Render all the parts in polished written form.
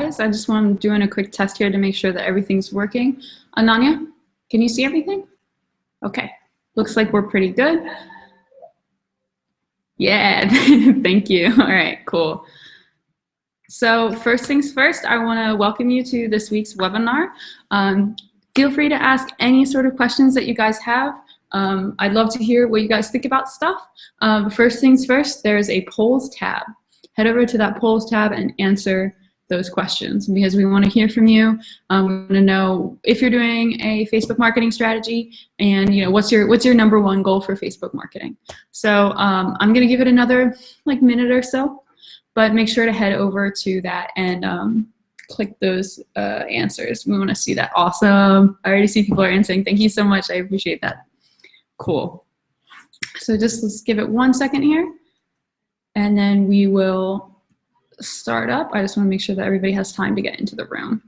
guys. I just want to doing a quick test here to make sure that everything's working. Ananya, can you see everything? Okay, looks like we're pretty good. Yeah, thank you. All right, cool. So first things first, I want to welcome you to this week's webinar. Feel free to ask any sort of questions that you guys have. I'd love to hear what you guys think about stuff. First things first, there's a polls tab. Head over to that polls tab and answer those questions because we want to hear from you. We want to know if you're doing a Facebook marketing strategy and what's your number one goal for Facebook marketing. So I'm going to give it another minute or so, but make sure to head over to that and click those answers. We want to see that. Awesome. I already see people are answering. Thank you so much. I appreciate that. Cool. So let's give it 1 second here, and then we will start up. I just want to make sure that everybody has time to get into the room.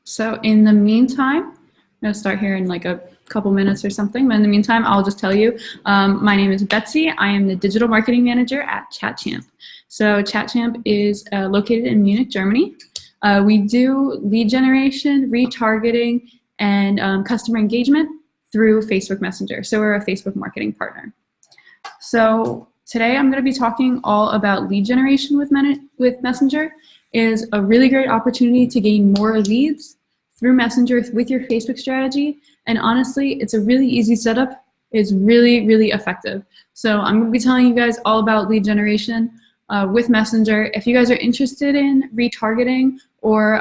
So in the meantime, I'm going to start here in a couple minutes or something, but in the meantime, I'll just tell you, my name is Betsy. I am the Digital Marketing Manager at Chatchamp. So Chatchamp is located in Munich, Germany. We do lead generation, retargeting, and customer engagement through Facebook Messenger. So we're a Facebook marketing partner. So today I'm going to be talking all about lead generation with Messenger. It is a really great opportunity to gain more leads through Messenger with your Facebook strategy. And honestly, it's a really easy setup. It's really, really effective. So I'm going to be telling you guys all about lead generation with Messenger. If you guys are interested in retargeting or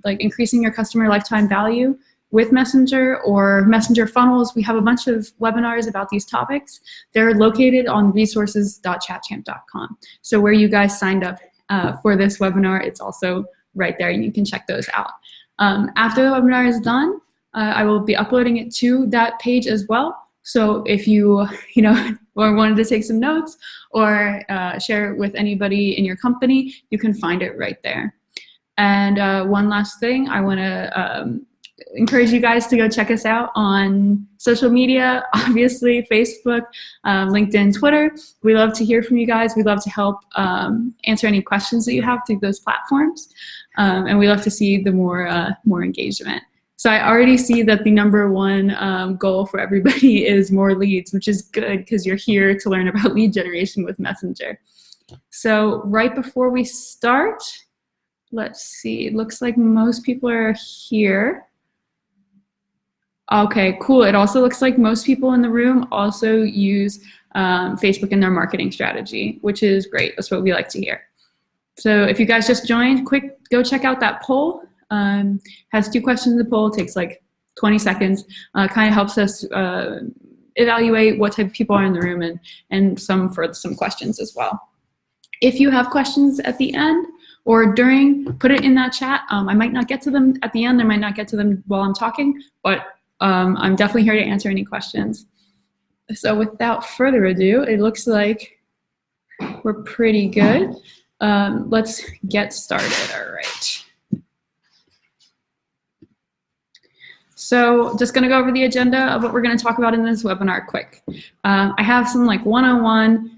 increasing your customer lifetime value with Messenger or Messenger funnels, we have a bunch of webinars about these topics. They're located on resources.chatchamp.com. So where you guys signed up for this webinar, it's also right there, and you can check those out. After the webinar is done, I will be uploading it to that page as well. So if you wanted to take some notes or share it with anybody in your company, you can find it right there. And one last thing, I want to encourage you guys to go check us out on social media, obviously Facebook, LinkedIn, Twitter. We love to hear from you guys. We love to help answer any questions that you have through those platforms. And we love to see the more engagement. So I already see that the number one goal for everybody is more leads, which is good because you're here to learn about lead generation with Messenger. So right before we start, let's see, it looks like most people are here. Okay, cool. It also looks like most people in the room also use Facebook in their marketing strategy, which is great. That's what we like to hear. So if you guys just joined, quick, go check out that poll. Has 2 questions in the poll, takes 20 seconds. Kind of helps us evaluate what type of people are in the room and some questions as well. If you have questions at the end or during, put it in that chat. I might not get to them at the end. I might not get to them while I'm talking, but I'm definitely here to answer any questions. So without further ado, it looks like we're pretty good. Let's get started. All right. So just going to go over the agenda of what we're going to talk about in this webinar quick. I have some one-on-one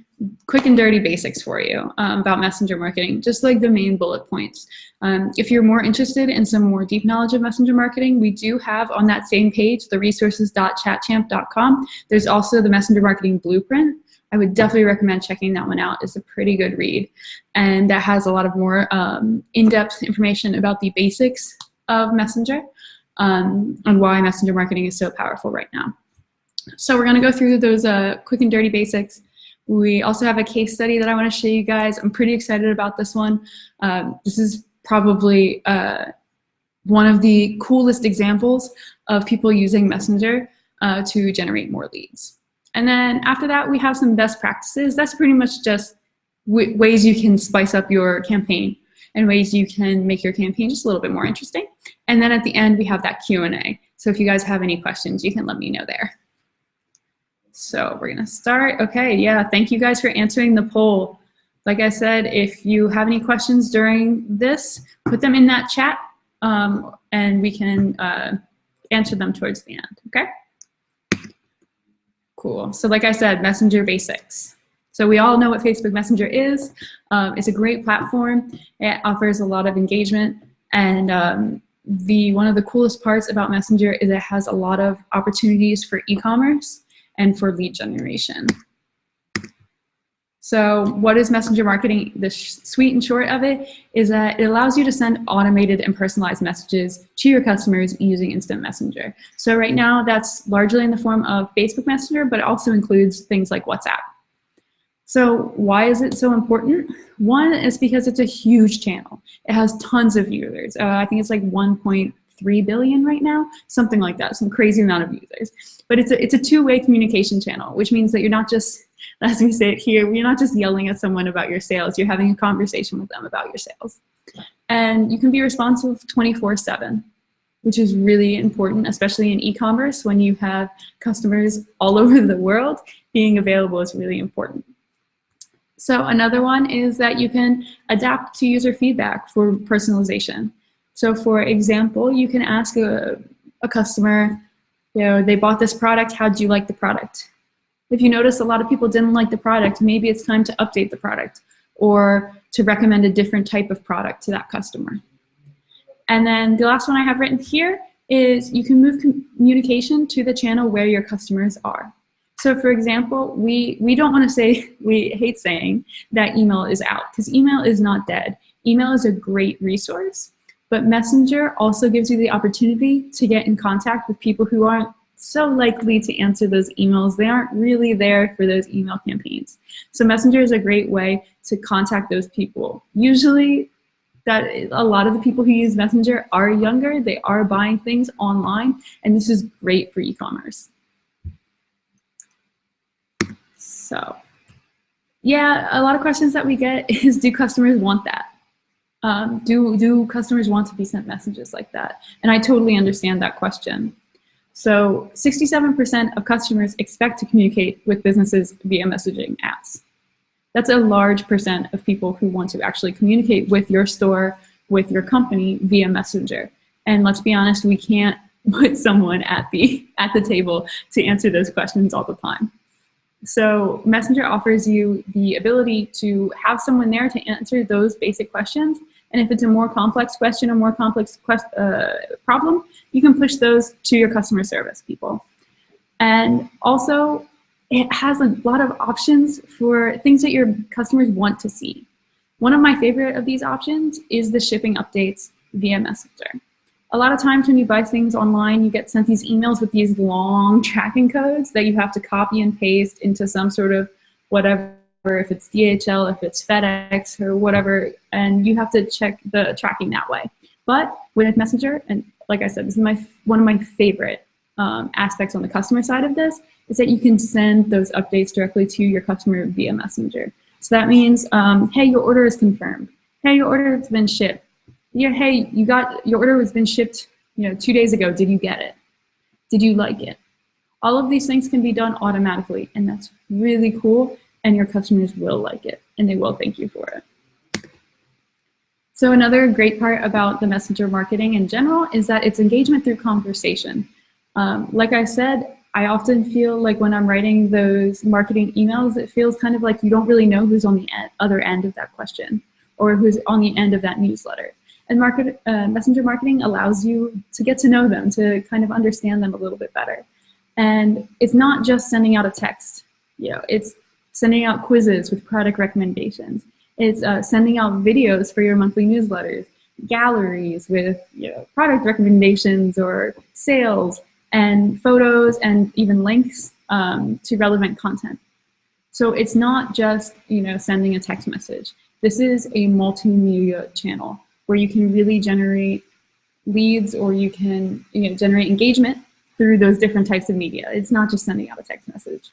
quick and dirty basics for you about Messenger marketing, just the main bullet points. If you're more interested in some more deep knowledge of Messenger marketing, we do have on that same page, the resources.chatchamp.com. There's also the Messenger Marketing Blueprint. I would definitely recommend checking that one out. It's a pretty good read. And that has a lot of more in-depth information about the basics of Messenger and why Messenger marketing is so powerful right now. So we're going to go through those quick and dirty basics. We also have a case study that I want to show you guys. I'm pretty excited about this one. This is probably one of the coolest examples of people using Messenger to generate more leads. And then after that, we have some best practices. That's pretty much just ways you can spice up your campaign and ways you can make your campaign just a little bit more interesting. And then at the end, we have that Q&A. So if you guys have any questions, you can let me know there. So we're going to start. Okay, yeah, thank you guys for answering the poll. Like I said, if you have any questions during this, put them in that chat and we can answer them towards the end, okay? Cool. So like I said, Messenger basics. So we all know what Facebook Messenger is. It's a great platform. It offers a lot of engagement, and one of the coolest parts about Messenger is it has a lot of opportunities for e-commerce and for lead generation. So what is messenger marketing? The sweet and short of it is that it allows you to send automated and personalized messages to your customers using instant messenger. So right now that's largely in the form of Facebook Messenger, but it also includes things like WhatsApp. So why is it so important? One is because it's a huge channel. It has tons of users. I think it's like 1.3 billion right now, something like that, some crazy amount of users. But it's a two-way communication channel, which means that you're not just, as we say it here, you're not just yelling at someone about your sales, you're having a conversation with them about your sales. And you can be responsive 24/7, which is really important, especially in e-commerce when you have customers all over the world. Being available is really important. So another one is that you can adapt to user feedback for personalization. So for example, you can ask a customer, they bought this product, how do you like the product? If you notice a lot of people didn't like the product, maybe it's time to update the product or to recommend a different type of product to that customer. And then the last one I have written here is you can move communication to the channel where your customers are. So for example, we don't want to say, we hate saying that email is out, because email is not dead. Email is a great resource, but Messenger also gives you the opportunity to get in contact with people who aren't so likely to answer those emails. They aren't really there for those email campaigns. So Messenger is a great way to contact those people. Usually a lot of the people who use Messenger are younger, they are buying things online, and this is great for e-commerce. So yeah, a lot of questions that we get is, do customers want that? Do customers want to be sent messages like that? And I totally understand that question. So 67% of customers expect to communicate with businesses via messaging apps. That's a large percent of people who want to actually communicate with your store, with your company via Messenger. And let's be honest, we can't put someone at the table to answer those questions all the time. So Messenger offers you the ability to have someone there to answer those basic questions. And if it's a more complex question or more complex problem, you can push those to your customer service people. And also, it has a lot of options for things that your customers want to see. One of my favorite of these options is the shipping updates via Messenger. A lot of times when you buy things online, you get sent these emails with these long tracking codes that you have to copy and paste into some sort of whatever, if it's DHL, if it's FedEx or whatever, and you have to check the tracking that way. But with Messenger, and like I said, this is one of my favorite aspects on the customer side of this, is that you can send those updates directly to your customer via Messenger. So that means, hey, your order is confirmed. Hey, your order has been shipped. Yeah, hey, your order has been shipped 2 days ago. Did you get it? Did you like it? All of these things can be done automatically, and that's really cool, and your customers will like it, and they will thank you for it. So another great part about the Messenger marketing in general is that it's engagement through conversation. Like I said, I often feel like when I'm writing those marketing emails, it feels kind of like you don't really know who's on the other end of that question or who's on the end of that newsletter. And Messenger marketing allows you to get to know them, to kind of understand them a little bit better. And it's not just sending out a text. It's sending out quizzes with product recommendations. It's sending out videos for your monthly newsletters, galleries with product recommendations or sales, and photos and even links to relevant content. So it's not just sending a text message. This is a multimedia channel where you can really generate leads, or you can generate engagement through those different types of media. It's not just sending out a text message.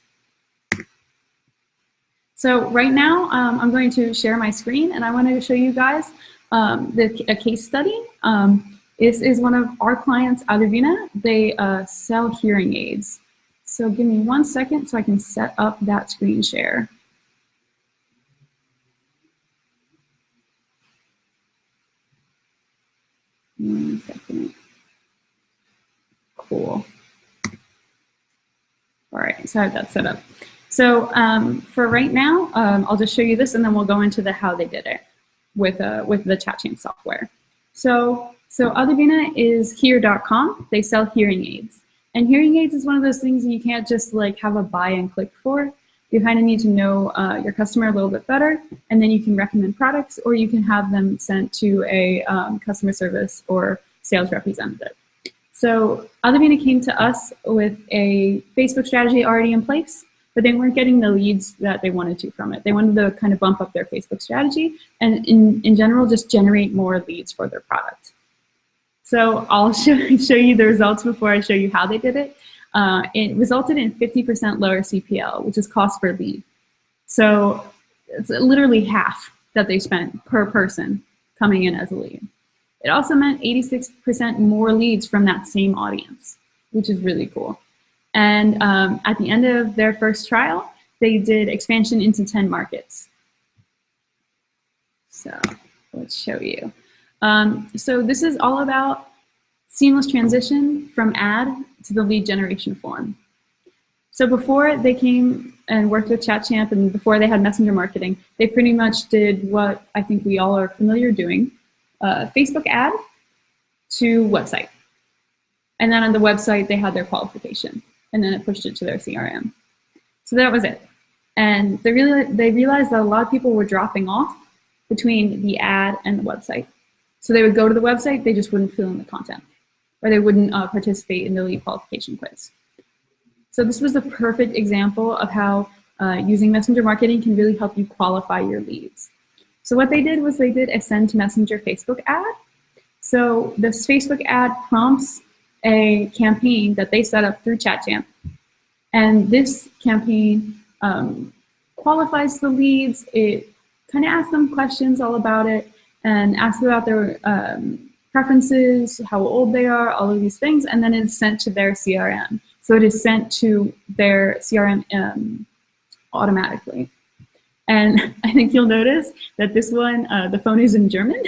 So right now, I'm going to share my screen, and I want to show you guys a case study. This is one of our clients, Alvina. They sell hearing aids. So give me 1 second so I can set up that screen share. One second. Cool. All right, so I have that set up. So for right now, I'll just show you this, and then we'll go into the how they did it with the Chatchamp software. So Adivina is here.com. They sell hearing aids. And hearing aids is one of those things you can't just like have a buy and click for. You kind of need to know your customer a little bit better, and then you can recommend products, or you can have them sent to a customer service or sales representative. So Adivina came to us with a Facebook strategy already in place, but they weren't getting the leads that they wanted to from it. They wanted to kind of bump up their Facebook strategy and in general just generate more leads for their product. So I'll show you the results before I show you how they did it. It resulted in 50% lower CPL, which is cost per lead. So it's literally half that they spent per person coming in as a lead. It also meant 86% more leads from that same audience, which is really cool. And at the end of their first trial, they did expansion into 10 markets. So let's show you. So this is all about seamless transition from ad to the lead generation form. So before they came and worked with Chatchamp and before they had messenger marketing, they pretty much did what I think we all are familiar doing, Facebook ad to website. And then on the website, they had their qualification, and then it pushed it to their CRM. So that was it. And they realized that a lot of people were dropping off between the ad and the website. So they would go to the website, they just wouldn't fill in the content, or they wouldn't participate in the lead qualification quiz. So this was a perfect example of how using messenger marketing can really help you qualify your leads. So what they did was they did a send to messenger Facebook ad. So this Facebook ad prompts a campaign that they set up through Chatchamp. And this campaign qualifies the leads. It kind of asks them questions all about it and asks about their preferences, how old they are, all of these things, and then it's sent to their CRM. So it is sent to their CRM automatically. And I think you'll notice that this one, the phone is in German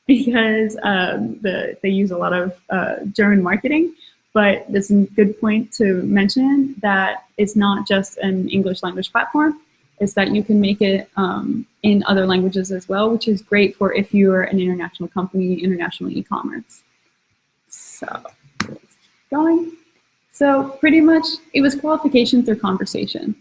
because they use a lot of German marketing, but it's a good point to mention that it's not just an English language platform. It's that you can make it in other languages as well, which is great for if you're an international company, international e-commerce. So let's keep going. So pretty much it was qualification through conversation.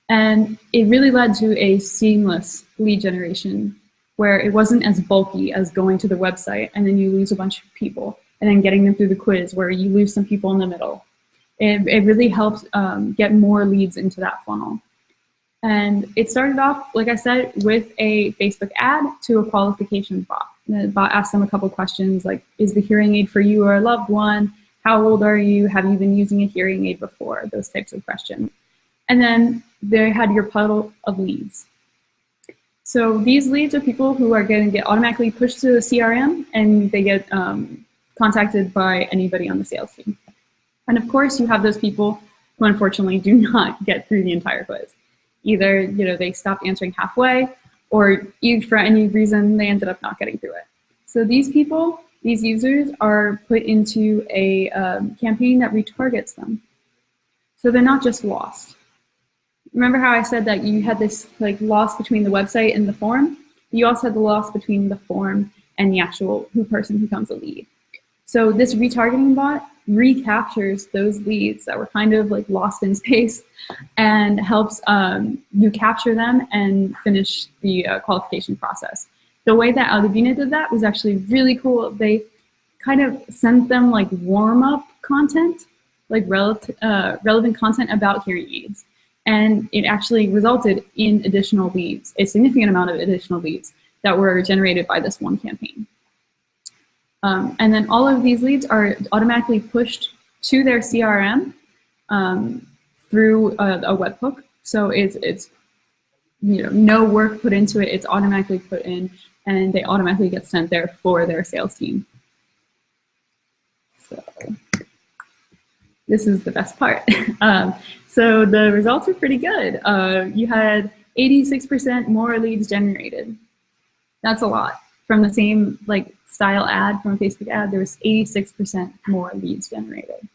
And it really led to a seamless lead generation where it wasn't as bulky as going to the website and then you lose a bunch of people and then getting them through the quiz where you lose some people in the middle. It really helped get more leads into that funnel. And it started off, like I said, with a Facebook ad to a qualification bot. The bot asked them a couple questions like, is the hearing aid for you or a loved one? How old are you? Have you been using a hearing aid before? Those types of questions. And then they had your puddle of leads. So these leads are people who are going to get automatically pushed to the CRM and they get contacted by anybody on the sales team. And of course, you have those people who unfortunately do not get through the entire quiz. Either they stopped answering halfway, or for any reason they ended up not getting through it. So these people, these users, are put into a campaign that retargets them. So they're not just lost. Remember how I said that you had this loss between the website and the form? You also had the loss between the form and the actual person who becomes a lead. So this retargeting bot recaptures those leads that were kind of lost in space and helps you capture them and finish the qualification process. The way that Adivina did that was actually really cool. They kind of sent them warm-up content, relevant content about hearing aids. And it actually resulted in additional leads, a significant amount of additional leads that were generated by this one campaign. And then all of these leads are automatically pushed to their CRM through a webhook. So it's no work put into it. It's automatically put in, and they automatically get sent there for their sales team. So this is the best part. So the results are pretty good. You had 86% more leads generated. That's a lot. From the same style ad from a Facebook ad, there was 86% more leads generated.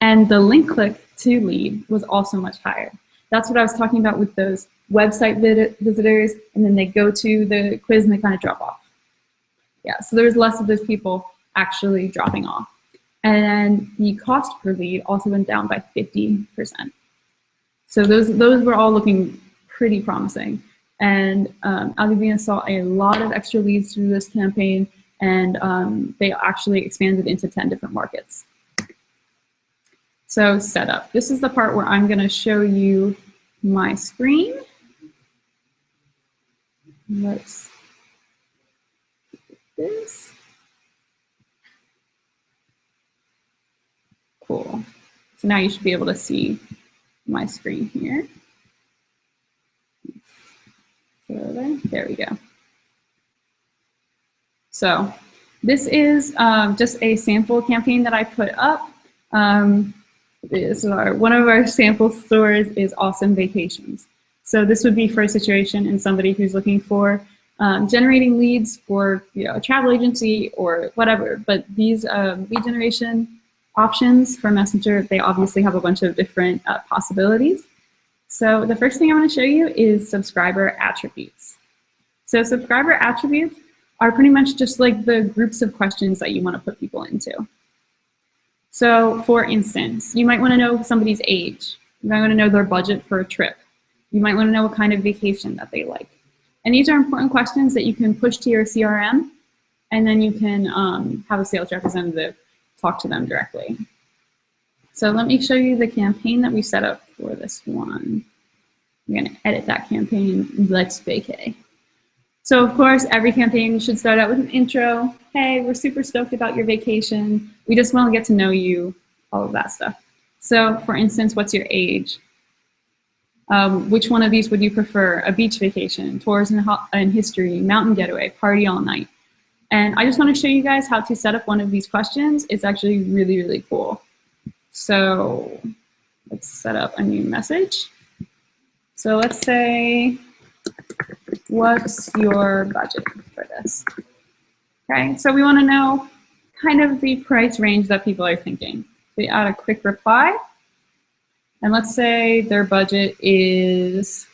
And the link click to lead was also much higher. That's what I was talking about with those website visitors, and then they go to the quiz and they kind of drop off. Yeah, so there's less of those people actually dropping off. And the cost per lead also went down by 50%. So those were all looking pretty promising. And Algebina saw a lot of extra leads through this campaign, and they actually expanded into 10 different markets. So setup. This is the part where I'm going to show you my screen. Let's do this. Cool. So now you should be able to see my screen here. So there we go. So this is just a sample campaign that I put up. One of our sample stores is Awesome Vacations. So this would be for a situation in somebody who's looking for generating leads for a travel agency or whatever. But these lead generation options for Messenger, they obviously have a bunch of different possibilities. So the first thing I want to show you is subscriber attributes. So subscriber attributes are pretty much just like the groups of questions that you want to put people into. So for instance, you might want to know somebody's age. You might want to know their budget for a trip. You might want to know what kind of vacation that they like. And these are important questions that you can push to your CRM, and then you can have a sales representative talk to them directly. So let me show you the campaign that we set up for this one. I'm going to edit that campaign. Let's vacay. So of course, every campaign should start out with an intro. Hey, we're super stoked about your vacation. We just want to get to know you, all of that stuff. So for instance, what's your age? Which one of these would you prefer? A beach vacation, tours and history, mountain getaway, party all night. And I just want to show you guys how to set up one of these questions. It's actually really, really cool. So let's set up a new message. So let's say, what's your budget for this? Okay, so we want to know kind of the price range that people are thinking. We add a quick reply. And let's say their budget is,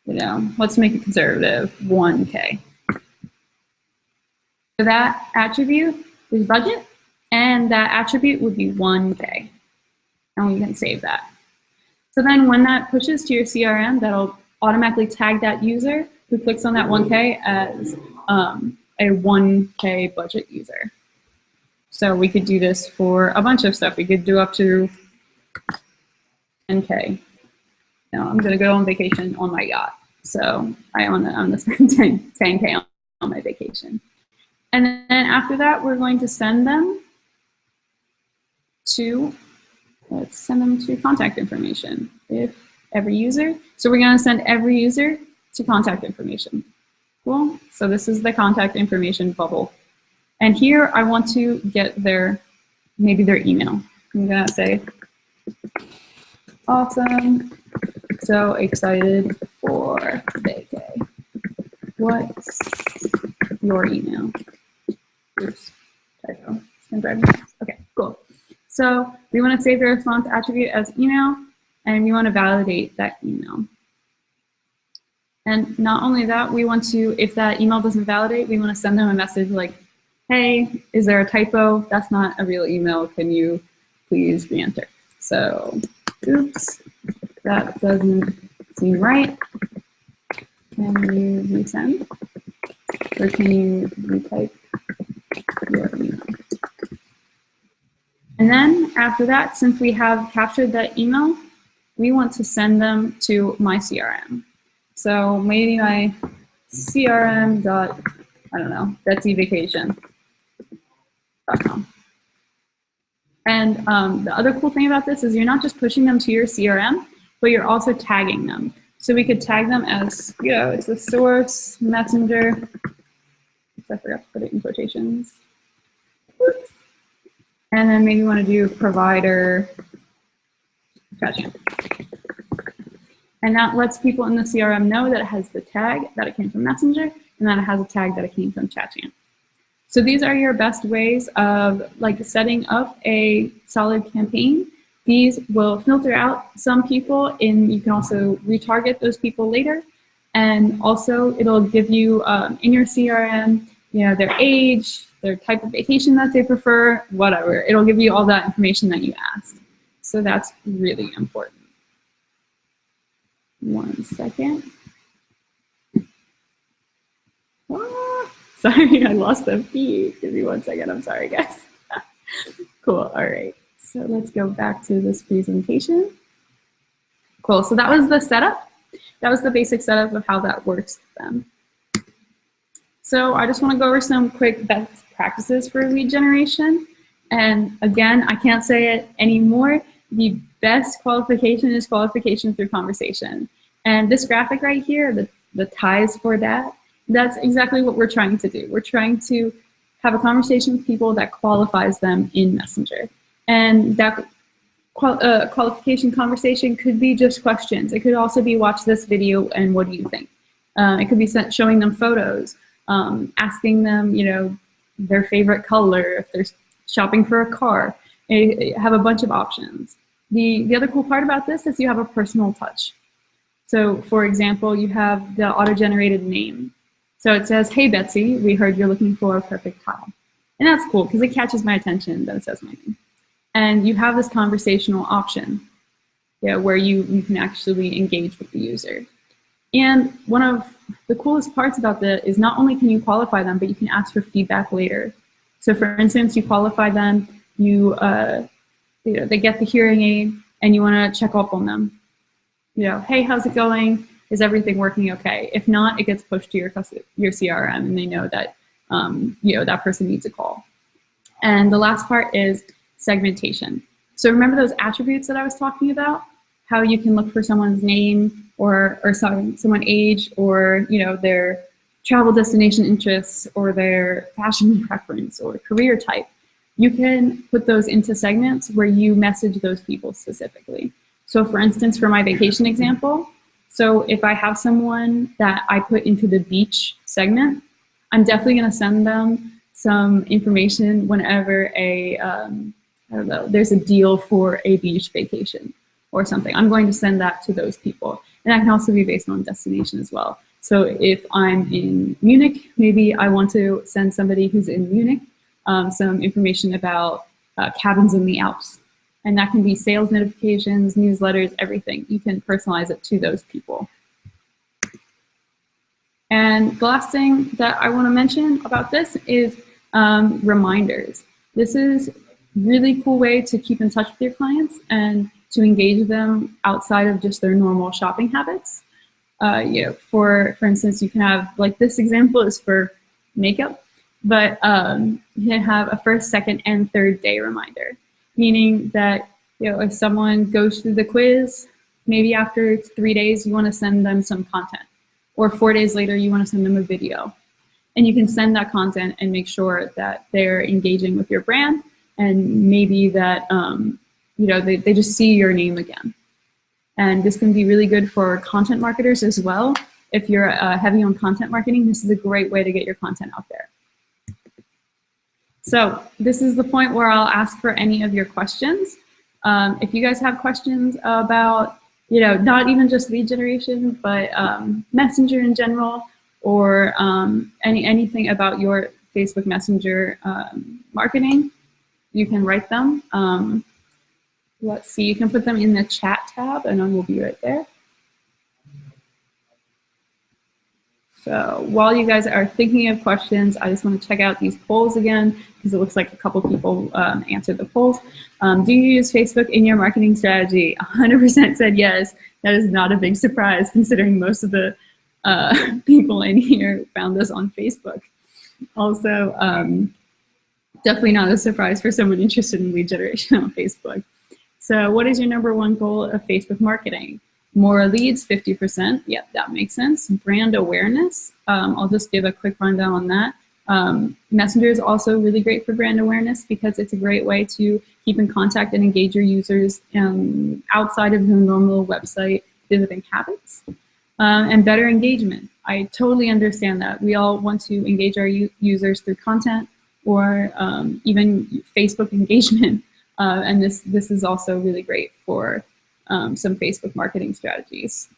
let's make it conservative, 1K. So that attribute is budget, and that attribute would be 1K. And we can save that. So then when that pushes to your CRM, that'll automatically tag that user who clicks on that 1K as a 1K budget user. So we could do this for a bunch of stuff. We could do up to 10K. Now I'm going to go on vacation on my yacht. So I'm going to spend 10K on my vacation. And then after that, we're going to send them to, let's send them to contact information. If every user, so we're going to send every user to contact information. Cool. So this is the contact information bubble. And here I want to get maybe their email. I'm going to say, awesome, so excited for vacay. What's your email? Oops, typo. Okay, cool. So we want to save the response attribute as email, and we want to validate that email. And not only that, we want to, if that email doesn't validate, we want to send them a message like, hey, is there a typo? That's not a real email. Can you please re-enter? So, oops, that doesn't seem right. Can you resend? Or can you retype your email? And then after that, since we have captured that email, we want to send them to my CRM. So maybe my CRM dot, I don't know, betsyvacation.com. And the other cool thing about this is you're not just pushing them to your CRM, but you're also tagging them. So we could tag them as, it's the source, messenger. I forgot to put it in quotations. Oops. And then maybe you want to do provider, Chatchamp. And that lets people in the CRM know that it has the tag that it came from Messenger, and that it has a tag that it came from Chatchamp. So these are your best ways of setting up a solid campaign. If These will filter out some people, and you can also retarget those people later. And also, it'll give you in your CRM, their age, their type of vacation that they prefer, whatever. It'll give you all that information that you asked. So that's really important. 1 second. Sorry, I lost the feed. Give me 1 second. I'm sorry, guys. Cool. All right. So let's go back to this presentation. Cool. So that was the setup. That was the basic setup of how that works for them. So I just want to go over some quick best practices for lead generation. And again, I can't say it anymore. The best qualification is qualification through conversation. And this graphic right here, the ties for that, that's exactly what we're trying to do. We're trying to have a conversation with people that qualifies them in Messenger. And that qualification conversation could be just questions. It could also be watch this video and what do you think? It could be showing them photos, asking them, their favorite color, if they're shopping for a car. Have a bunch of options. The other cool part about this is you have a personal touch. So for example, you have the auto-generated name. So it says, hey Betsy, we heard you're looking for a perfect tile. And that's cool because it catches my attention that it says my name. And you have this conversational option where you can actually engage with the user. And one of the coolest parts about that is not only can you qualify them, but you can ask for feedback later. So for instance, you qualify them, they get the hearing aid and you want to check up on them. Hey, how's it going? Is everything working okay? If not, it gets pushed to your CRM and they know that that person needs a call. And the last part is segmentation. So remember those attributes that I was talking about? How you can look for someone's name or someone's age or their travel destination interests or their fashion preference or career type. You can put those into segments where you message those people specifically. So for instance, for my vacation example, so if I have someone that I put into the beach segment, I'm definitely going to send them some information whenever there's a deal for a beach vacation or something. I'm going to send that to those people. And that can also be based on destination as well. So if I'm in Munich, maybe I want to send somebody who's in Munich some information about cabins in the Alps. And that can be sales notifications, newsletters, everything. You can personalize it to those people. And the last thing that I want to mention about this is reminders. This is a really cool way to keep in touch with your clients and to engage them outside of just their normal shopping habits. For instance, you can have, like this example is for makeup, but you can have a first, second, and third day reminder. Meaning that if someone goes through the quiz, maybe after 3 days you want to send them some content, or 4 days later you want to send them a video, and you can send that content and make sure that they're engaging with your brand, and maybe that they just see your name again. And this can be really good for content marketers as well. If you're heavy on content marketing, this is a great way to get your content out there. So this is the point where I'll ask for any of your questions. If you guys have questions about, not even just lead generation, but Messenger in general, or anything about your Facebook Messenger marketing, you can write them. Let's see, you can put them in the chat tab and I will be right there. So while you guys are thinking of questions, I just want to check out these polls again because it looks like a couple people answered the polls. Do you use Facebook in your marketing strategy? 100% said yes. That is not a big surprise considering most of the people in here found us on Facebook. Also, definitely not a surprise for someone interested in lead generation on Facebook. So what is your #1 goal of Facebook marketing? More leads, 50%. Yep, that makes sense. Brand awareness. I'll just give a quick rundown on that. Messenger is also really great for brand awareness because it's a great way to keep in contact and engage your users outside of their normal website visiting habits. And better engagement. I totally understand that. We all want to engage our users through content or even Facebook engagement. And this is also really great for some Facebook marketing strategies.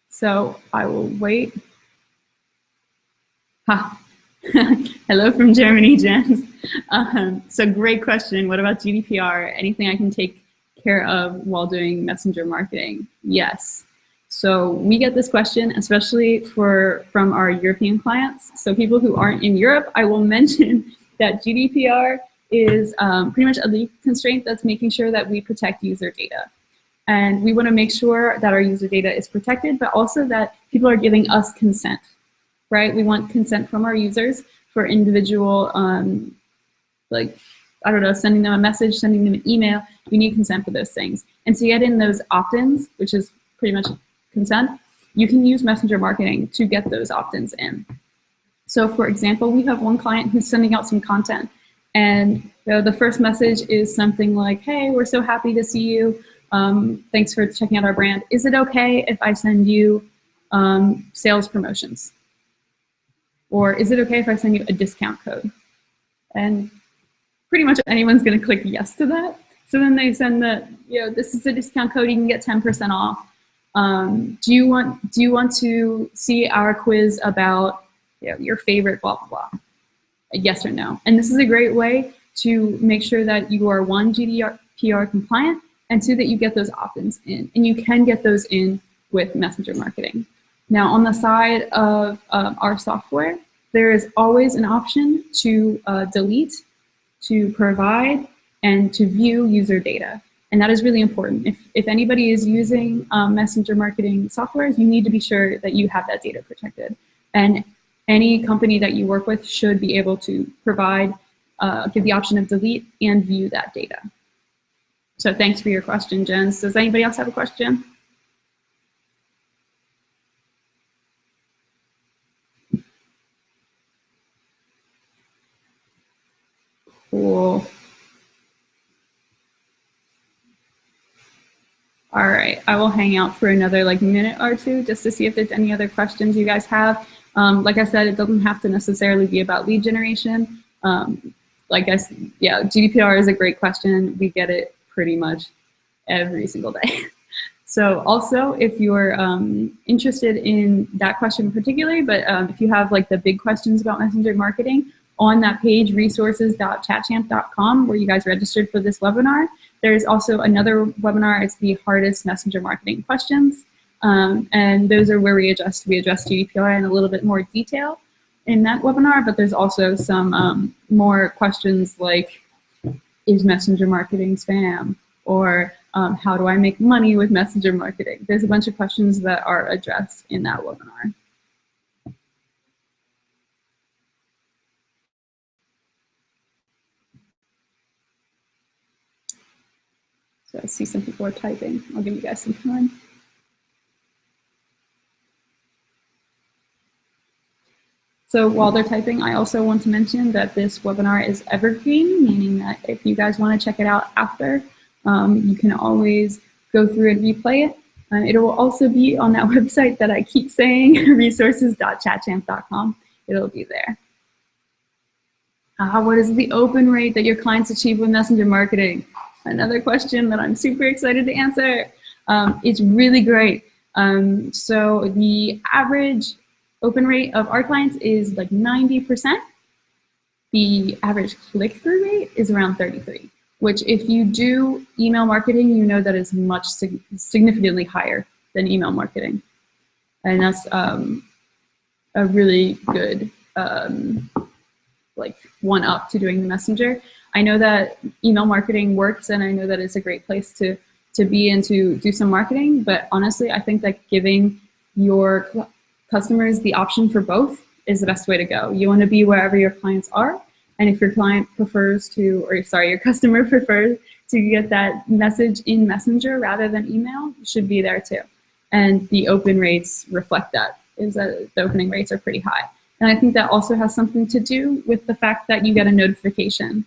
So I will wait. Ha. Hello from Germany, Jens. So great question. What about GDPR? Anything I can take care of while doing messenger marketing? Yes. So we get this question, especially from our European clients. So people who aren't in Europe, I will mention that GDPR is pretty much a legal constraint that's making sure that we protect user data. And we want to make sure that our user data is protected, but also that people are giving us consent. Right? We want consent from our users for individual, like, I don't know, sending them a message, sending them an email. We need consent for those things. And to get in those opt-ins, which is pretty much consent, you can use messenger marketing to get those opt-ins in. So for example, we have one client who's sending out some content, and the first message is something like, hey, we're so happy to see you. Thanks for checking out our brand. Is it okay if I send you sales promotions? Or is it okay if I send you a discount code? And pretty much anyone's going to click yes to that. So then they send this is a discount code, you can get 10% off. Do you want to see our quiz about your favorite blah, blah, blah? Yes or no. And this is a great way to make sure that you are, one, GDPR compliant, and two, that you get those opt-ins in. And you can get those in with messenger marketing. Now, on the side of our software, there is always an option to delete, to provide, and to view user data. And that is really important. If anybody is using messenger marketing software, you need to be sure that you have that data protected. And any company that you work with should be able to provide, give the option of delete and view that data. So thanks for your question, Jens. Does anybody else have a question? Cool. All right, I will hang out for another minute or two just to see if there's any other questions you guys have. Like I said, it doesn't have to necessarily be about lead generation. GDPR is a great question. We get it pretty much every single day. So also, if you're interested in that question particularly, but if you have the big questions about messenger marketing, on that page, resources.chatchamp.com, where you guys registered for this webinar, there's also another webinar. It's the hardest messenger marketing questions. And those are where we address GDPR in a little bit more detail in that webinar, but there's also some more questions like, is messenger marketing spam? Or how do I make money with messenger marketing? There's a bunch of questions that are addressed in that webinar. So I see some people are typing. I'll give you guys some time. So while they're typing, I also want to mention that this webinar is evergreen, meaning that if you guys want to check it out after, you can always go through and replay it. It will also be on that website that I keep saying, resources.chatchamp.com. It'll be there. What is the open rate that your clients achieve with messenger marketing? Another question that I'm super excited to answer. It's really great. So the average open rate of our clients is 90%. The average click-through rate is around 33%, which if you do email marketing, you know that is much significantly higher than email marketing. And that's a really good one up to doing the messenger. I know that email marketing works, and I know that it's a great place to be and to do some marketing, but honestly, I think that giving your customers the option for both is the best way to go. You want to be wherever your clients are, and if your client prefers to, or sorry, your customer prefers to get that message in Messenger rather than email, you should be there too. And the open rates reflect that, is that the opening rates are pretty high. And I think that also has something to do with the fact that you get a notification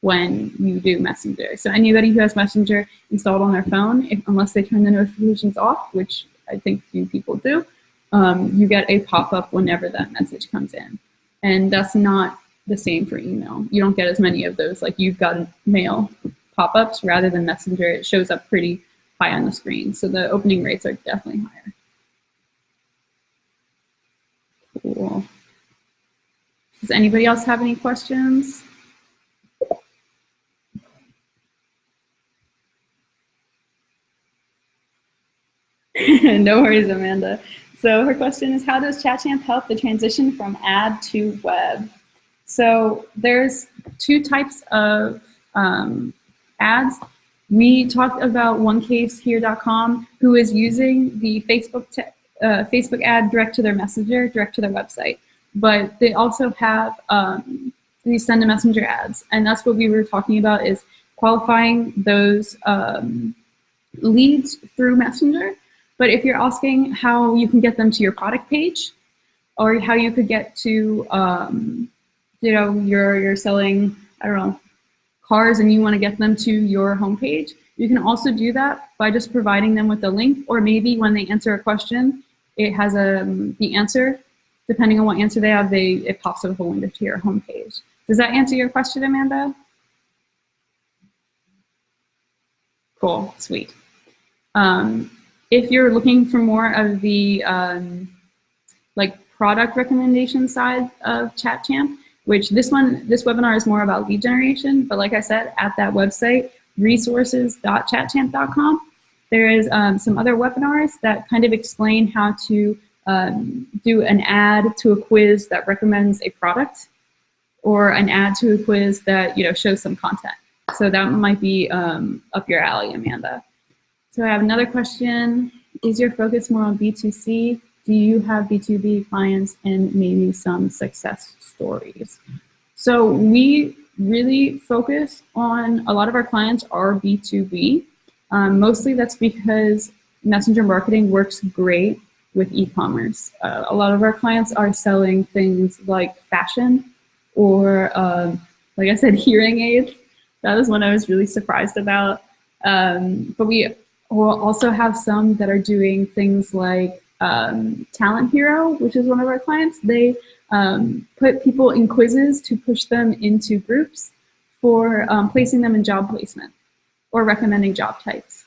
when you do Messenger. So anybody who has Messenger installed on their phone, unless they turn the notifications off, which I think few people do, you get a pop-up whenever that message comes in. And that's not the same for email. You don't get as many of those, like you've got mail pop-ups rather than Messenger. It shows up pretty high on the screen. So the opening rates are definitely higher. Cool. Does anybody else have any questions? No worries, Amanda. So her question is, how does Chatchamp help the transition from ad to web? So there's two types of ads. We talked about OneCaseHere.com, who is using the Facebook ad direct to their messenger, direct to their website. But they also have these send a messenger ads. And that's what we were talking about, is qualifying those leads through Messenger. But if you're asking how you can get them to your product page, or how you could get to, you're selling, I don't know, cars and you want to get them to your homepage, you can also do that by just providing them with a link, or maybe when they answer a question, it has the answer. Depending on what answer they have, it pops up a window to your homepage. Does that answer your question, Amanda? Cool, sweet. If you're looking for more of the like product recommendation side of Chatchamp, which this webinar is more about lead generation, but like I said, at that website, resources.chatchamp.com, there is some other webinars that kind of explain how to do an ad to a quiz that recommends a product, or an ad to a quiz that shows some content. So that might be up your alley, Amanda. So I have another question. Is your focus more on B2C? Do you have B2B clients and maybe some success stories? So we really focus on, a lot of our clients are B2B. Mostly that's because messenger marketing works great with e-commerce. A lot of our clients are selling things like fashion, or like I said, hearing aids. That was one I was really surprised about. But we will also have some that are doing things like Talent Hero, which is one of our clients. They put people in quizzes to push them into groups for placing them in job placement or recommending job types.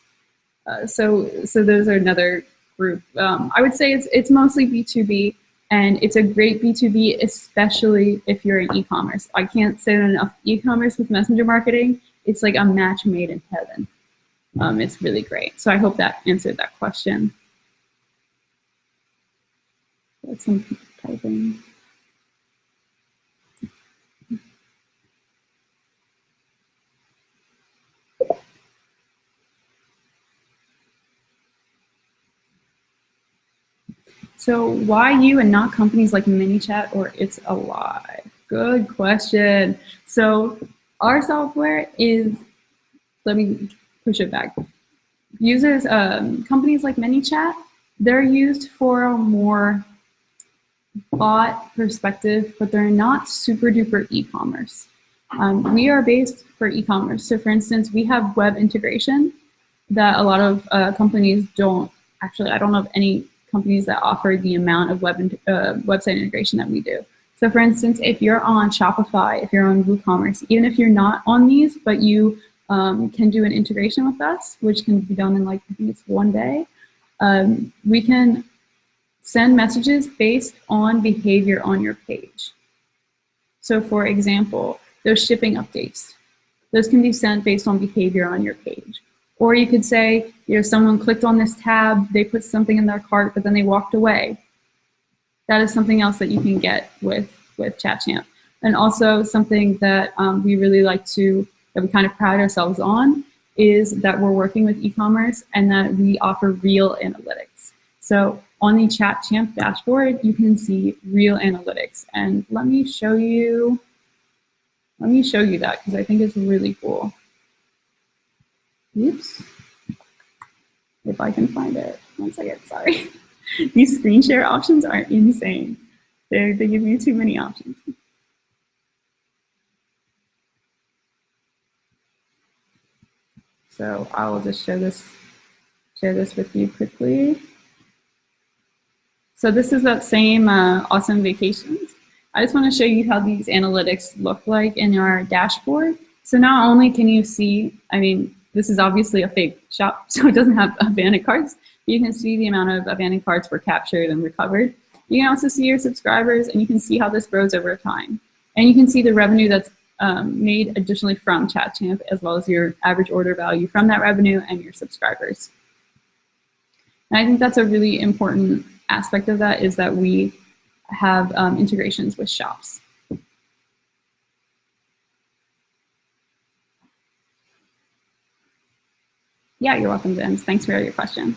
So those are another group. I would say it's mostly B2B, and it's a great B2B, especially if you're in e-commerce. I can't say that enough. E-commerce with messenger marketing, it's like a match made in heaven. It's really great. So I hope that answered that question. There's some people typing. So why you and not companies like ManyChat or It's Alive? Good question. So our software is, let me push it back. Users, companies like ManyChat, they're used for a more bot perspective, but they're not super duper e-commerce. We are based for e-commerce. So for instance, we have web integration that a lot of companies don't. Actually, I don't know of any companies that offer the amount of website integration that we do. So for instance, if you're on Shopify, if you're on WooCommerce, even if you're not on these, but you can do an integration with us, which can be done in, like, I think it's 1 day, we can send messages based on behavior on your page. So for example, those shipping updates, those can be sent based on behavior on your page. Or you could say, someone clicked on this tab, they put something in their cart, but then they walked away. That is something else that you can get with Chatchamp. And also something that we really like to, that we kind of pride ourselves on, is that we're working with e-commerce and that we offer real analytics. So on the Chatchamp dashboard, you can see real analytics. And let me show you that, because I think it's really cool. Oops. If I can find it. 1 second, sorry. These screen share options are insane. They give you too many options. So I will just share this with you quickly. So this is that same Awesome Vacations. I just want to show you how these analytics look like in our dashboard. So not only can you see, I mean, this is obviously a fake shop, so it doesn't have abandoned carts. You can see the amount of abandoned carts were captured and recovered. You can also see your subscribers, and you can see how this grows over time. And you can see the revenue that's made additionally from Chatchamp, as well as your average order value from that revenue and your subscribers. And I think that's a really important aspect of that, is that we have integrations with shops. Yeah, you're welcome, Vince. Thanks for your question.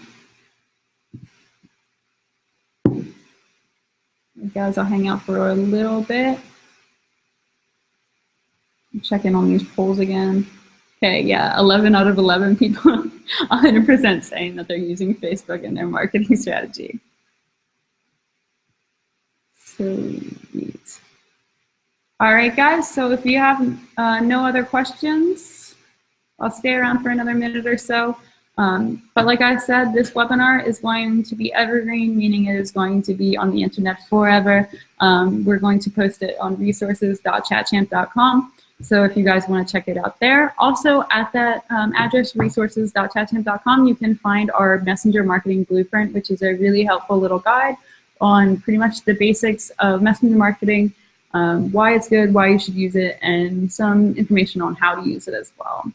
Guys, I'll hang out for a little bit. Check in on these polls again. Okay, yeah, 11 out of 11 people, 100% saying that they're using Facebook in their marketing strategy. Sweet. All right, guys, so if you have no other questions, I'll stay around for another minute or so. But like I said, this webinar is going to be evergreen, meaning it is going to be on the internet forever. We're going to post it on resources.chatchamp.com. So if you guys want to check it out there. Also at that address, resources.chatchamp.com, you can find our messenger marketing blueprint, which is a really helpful little guide on pretty much the basics of messenger marketing, why it's good, why you should use it, and some information on how to use it as well.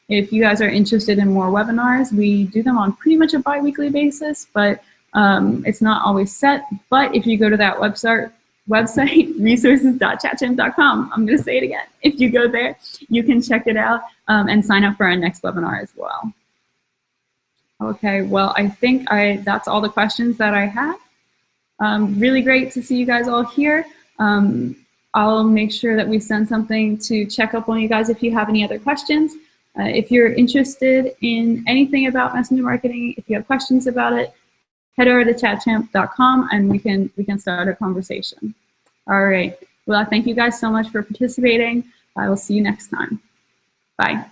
If you guys are interested in more webinars, we do them on pretty much a bi-weekly basis, but it's not always set. But if you go to that website resources.chatchamp.com, I'm going to say it again. If you go there, you can check it out and sign up for our next webinar as well. Okay, well, I think that's all the questions that I had. Really great to see you guys all here. I'll make sure that we send something to check up on you guys if you have any other questions. If you're interested in anything about messenger marketing, if you have questions about it, head over to chatchamp.com and we can start a conversation. All right. Well, thank you guys so much for participating. I will see you next time. Bye.